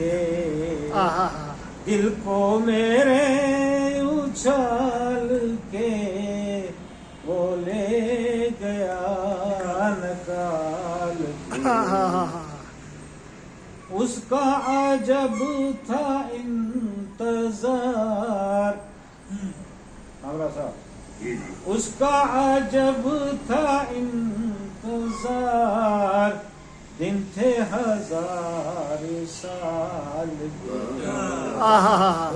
کے دل کو میرے اچھال کے وہ لے گیا نکال کے اس کا عجب تھا انتظار اس کا عجب تھا انتظار دن تھے ہزار سال کے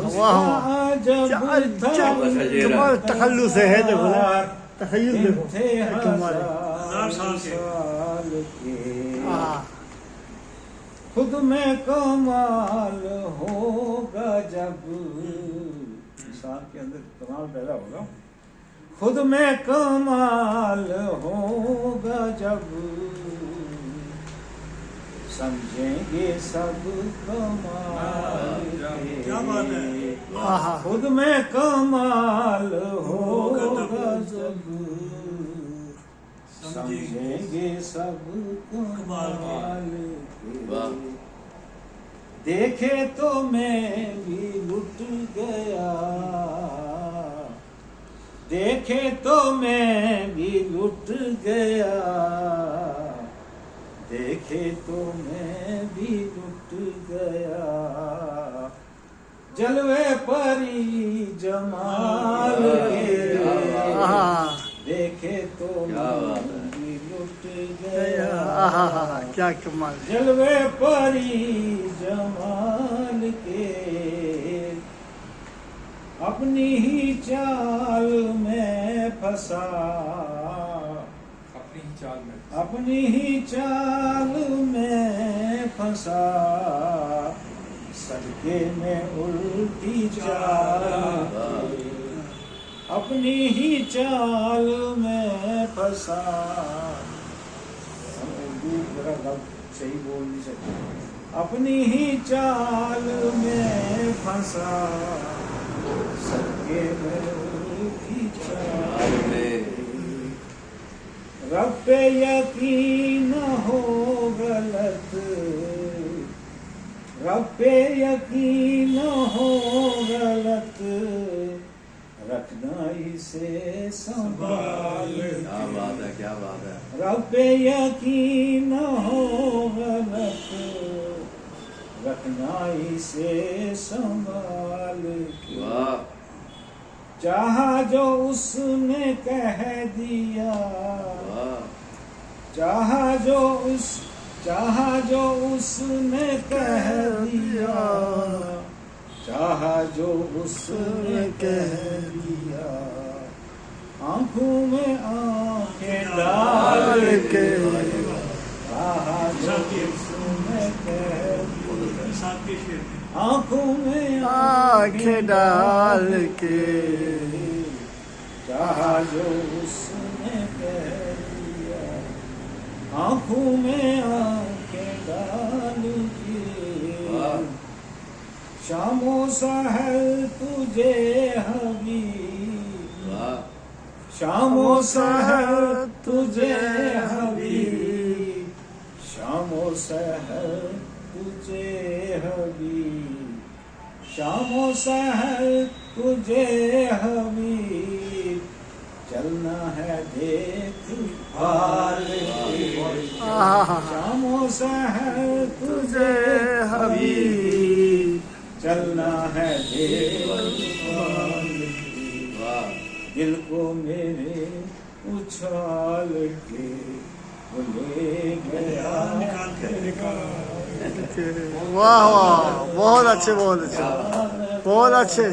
اس کا عجب تھا تخلص ہے تخیل دن دیکھو تھے ہزار سال کے خود میں کمال ہوگا جب انسان کے اندر کمال پیدا ہوگا خود میں کمال ہوگا جب سمجھیں گے سب کمال کے خود میں کمال ہوگا جب سمجھیں گے سب کمال کے دیکھے تو میں بھی لٹ گیا دیکھے تو میں بھی لٹ گیا دیکھے تو میں بھی لٹ گیا جلوے پری جمال کے دیکھے تو میں بھی لٹ گیا کیا کمال جلوے پری جمال کے اپنی ہی چال میں پھنسا اپنی ہی چال میں پھنسا صدقے میں الٹی چال اپنی ہی چال میں پھنسا صحیح بول نہیں سکتے اپنی ہی چال میں پھنسا صدقے میں الٹی چال رب پہ یقین ہو غلط رب پہ یقین ہو غلط رکھنا اسے سنبھال کیا بات ہے رب پہ یقین ہو غلط رکھنا اسے سنبھال کے چاہا جو اس نے کہہ دیا چاہا جو اس نے کہہ دیا چاہا جو اس نے کہہ دیا آنکھوں میں آنکھیں ڈال کے چاہا جو اس نے کہہ دیا آنکھوں میں آنکھیں ڈال کے چاہا جو اس نے کہہ دیا آنکھوں میں آنکھیں ڈال کے شام و سحر تجھے حبیب شام و سحر تجھے حبیب شام و سحر تجھے حبیب شام و سحر تجھے حبیب چلنا ہے دیکھ بھال شام و سحر تجھے حبیب چلنا ہے دیکھ بھال دل کو میرے اچھال کے لے گیا واہ واہ بہت اچھے بہت اچھے